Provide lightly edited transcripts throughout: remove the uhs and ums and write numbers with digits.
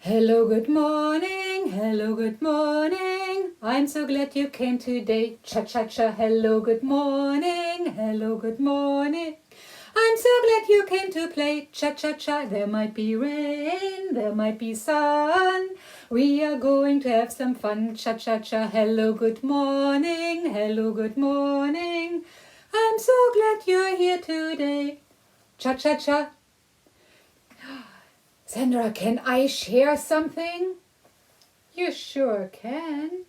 Hello, good morning. Hello, good morning. I'm so glad you came today. Cha cha cha. Hello, good morning. Hello, good morning. I'm so glad you came to play. Cha cha cha. There might be rain, there might be sun. We are going to have some fun. Cha cha cha. Hello, good morning. Hello, good morning. I'm so glad you're here today. Cha cha cha. Sandra, can I share something? You sure can.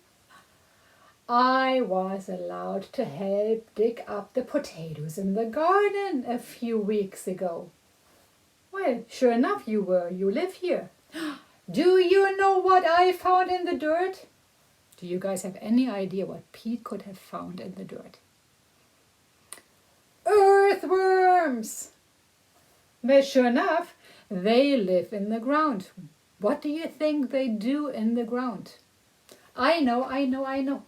I was allowed to help dig up the potatoes in the garden a few weeks ago. Well, sure enough you were. You live here. Do you know what I found in the dirt? Do you guys have any idea what Pete could have found in the dirt? Earthworms! Well, sure enough, they live in the ground. What do you think they do in the ground? I know.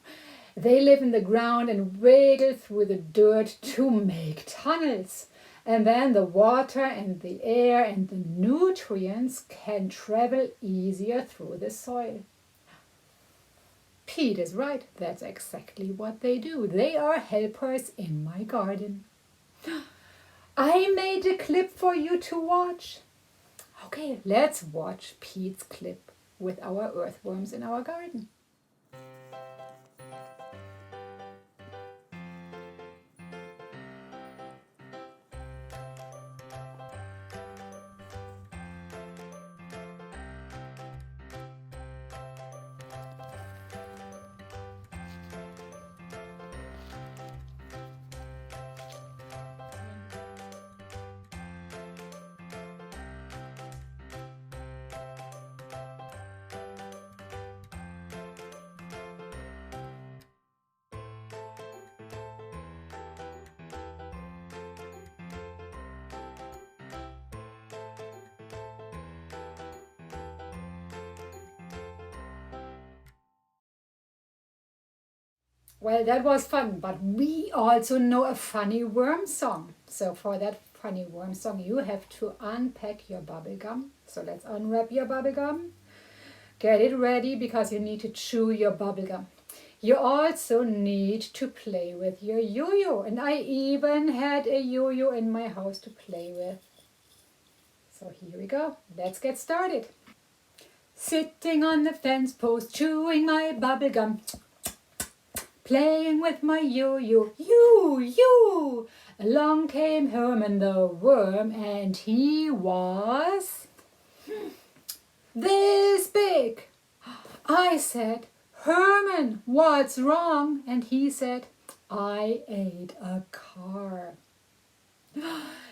They live in the ground and wiggle through the dirt to make tunnels. And then the water and the air and the nutrients can travel easier through the soil. Pete is right. That's exactly what they do. They are helpers in my garden. I made a clip for you to watch. Okay, let's watch Pete's clip with our earthworms in our garden. Well, that was fun, but we also know a funny worm song. So for that funny worm song, you have to unpack your bubble gum. So let's unwrap your bubble gum. Get it ready because you need to chew your bubble gum. You also need to play with your yo-yo. And I even had a yo-yo in my house to play with. So here we go. Let's get started. Sitting on the fence post, chewing my bubble gum. Playing with my yo-yo, you. Along came Herman the worm, and he was this big. I said, Herman, what's wrong? And he said, I ate a car.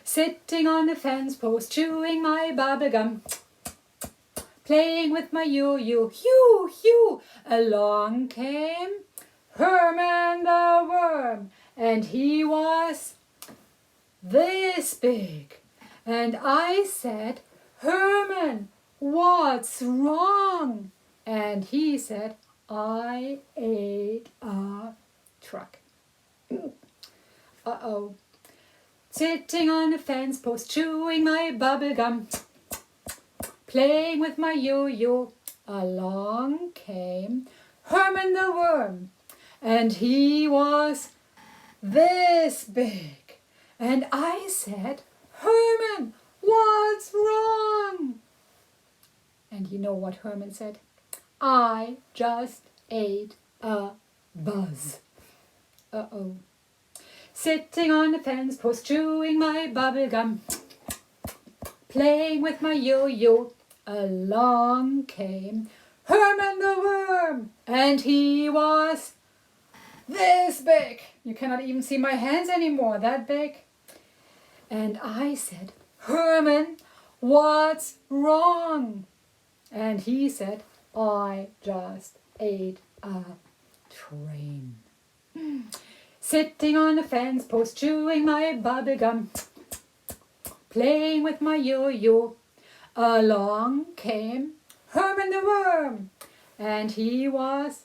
Sitting on the fence post, chewing my bubble gum. Playing with my yo-yo, you. Along came Herman the worm, and he was this big. And I said, Herman, what's wrong? And he said, I ate a truck. Uh-oh. Sitting on the fence post, chewing my bubble gum, playing with my yo-yo, along came Herman the worm. And he was this big. And I said, Herman, what's wrong? And you know what Herman said? I just ate a buzz. Uh-oh. Sitting on the fence post, chewing my bubble gum, playing with my yo-yo, along came Herman the worm. And he was this big. You cannot even see my hands anymore, that big. And I said, Herman, what's wrong? And he said, I just ate a train. Sitting on the fence post, chewing my bubble gum, playing with my yo-yo, along came Herman the worm. And he was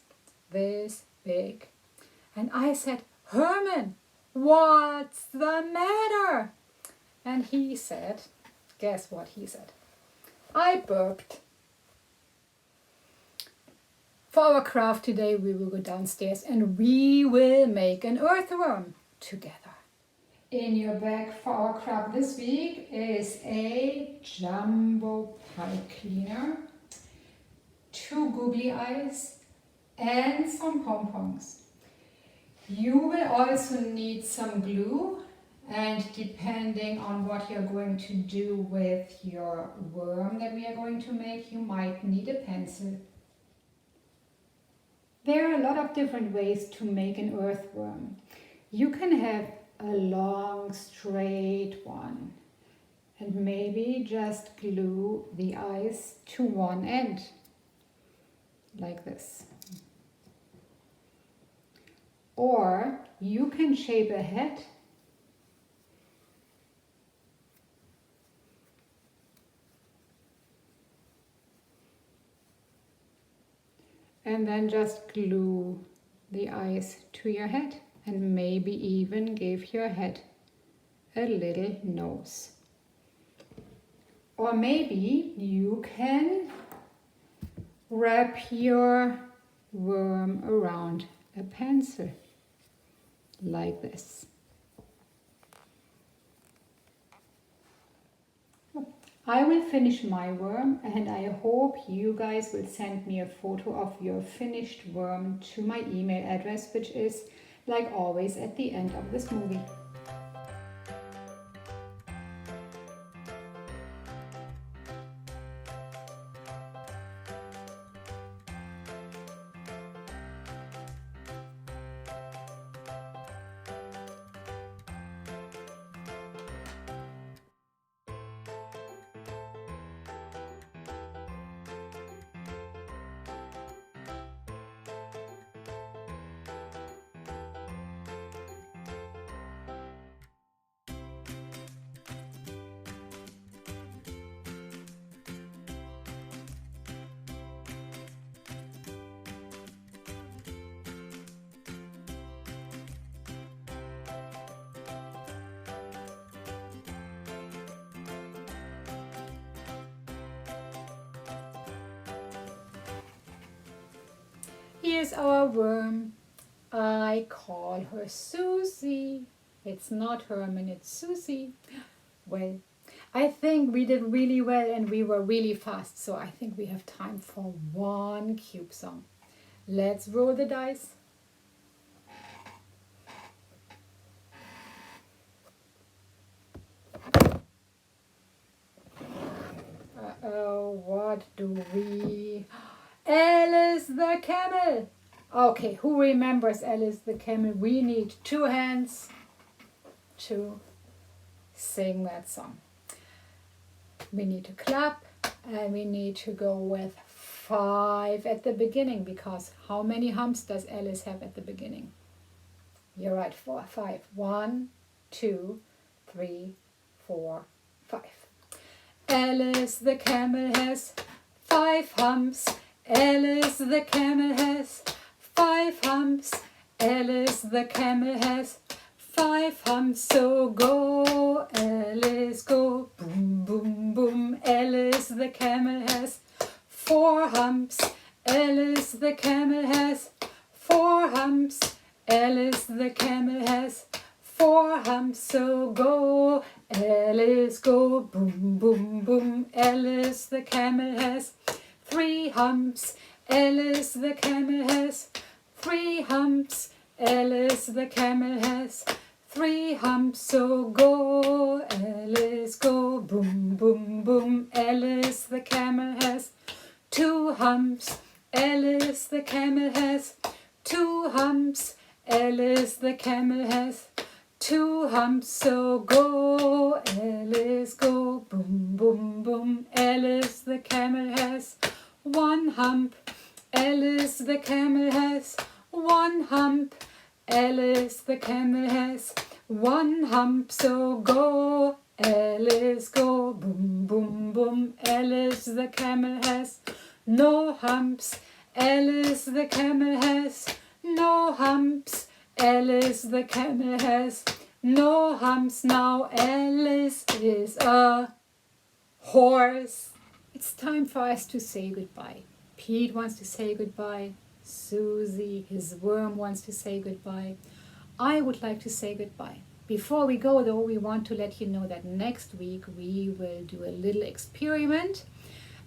this big. And I said, Herman, what's the matter? And he said, guess what he said? I burped. For our craft today, we will go downstairs and we will make an earthworm together. In your bag for our craft this week is a jumbo pipe cleaner, 2 googly eyes, and some pom-poms. You will also need some glue, and depending on what you're going to do with your worm that we are going to make, you might need a pencil. There are a lot of different ways to make an earthworm. You can have a long straight one and maybe just glue the eyes to one end like this. Or you can shape a head and then just glue the eyes to your head and maybe even give your head a little nose. Or maybe you can wrap your worm around a pencil like this. I will finish my worm and I hope you guys will send me a photo of your finished worm to my email address, which is, like always, at the end of this movie. Here's our worm. I call her Susie. It's not Herman, it's Susie. Well, I think we did really well and we were really fast, so I think we have time for one cube song. Let's roll the dice. Uh-oh, what do we... Alice the Camel! Okay, who remembers Alice the Camel? We need 2 hands to sing that song. We need to clap and we need to go with 5 at the beginning, because how many humps does Alice have at the beginning? You're right, 4, 5. 1, 2, 3, 4, 5. Alice the Camel has 5 humps. Alice the Camel has 5 humps. Alice the Camel has 5 humps. So go, Alice, go. Boom, boom, boom. Alice the Camel has 4 humps. Alice the Camel has 4 humps. Alice the Camel has 4 humps. So go, Alice, go. Boom, boom, boom. Alice the Camel has 3 humps. Alice the Camel has 3 humps. Alice the Camel has 3 humps. So go, Alice, go. Boom, boom, boom. Alice the Camel has 2 humps. Alice the Camel has 2 humps. Alice the Camel has 2 humps. So go, Alice, go. Boom, boom, boom. Alice the Camel has 1 hump. Alice the Camel has 1 hump. Alice the Camel has 1 hump. So go, Alice, go. Boom, boom, boom. Alice the Camel has no humps. Alice the Camel has no humps. Alice the Camel has no humps. Now Alice is a horse. It's time for us to say goodbye. Pete wants to say goodbye. Susie, his worm, wants to say goodbye. I would like to say goodbye. Before we go though, we want to let you know that next week we will do a little experiment.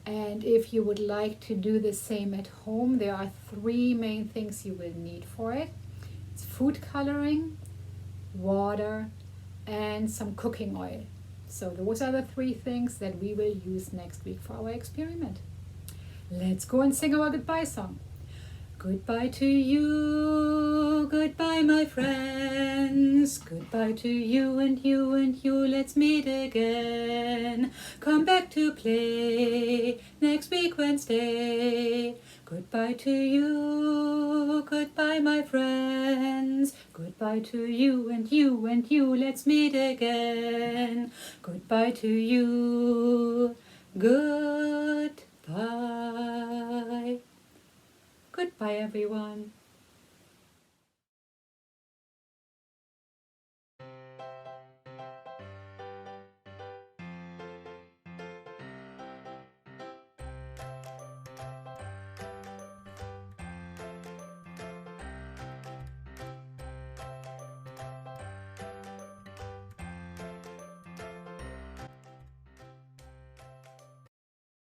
And if you would like to do the same at home, there are 3 main things you will need for it. It's food coloring, water, and some cooking oil. So those are the 3 things that we will use next week for our experiment. Let's go and sing our goodbye song. Goodbye to you, goodbye my friends, goodbye to you and you and you, let's meet again. Come back to play next week Wednesday. Goodbye to you, goodbye my friends, goodbye to you and you and you, let's meet again. Goodbye to you, goodbye. Goodbye, everyone.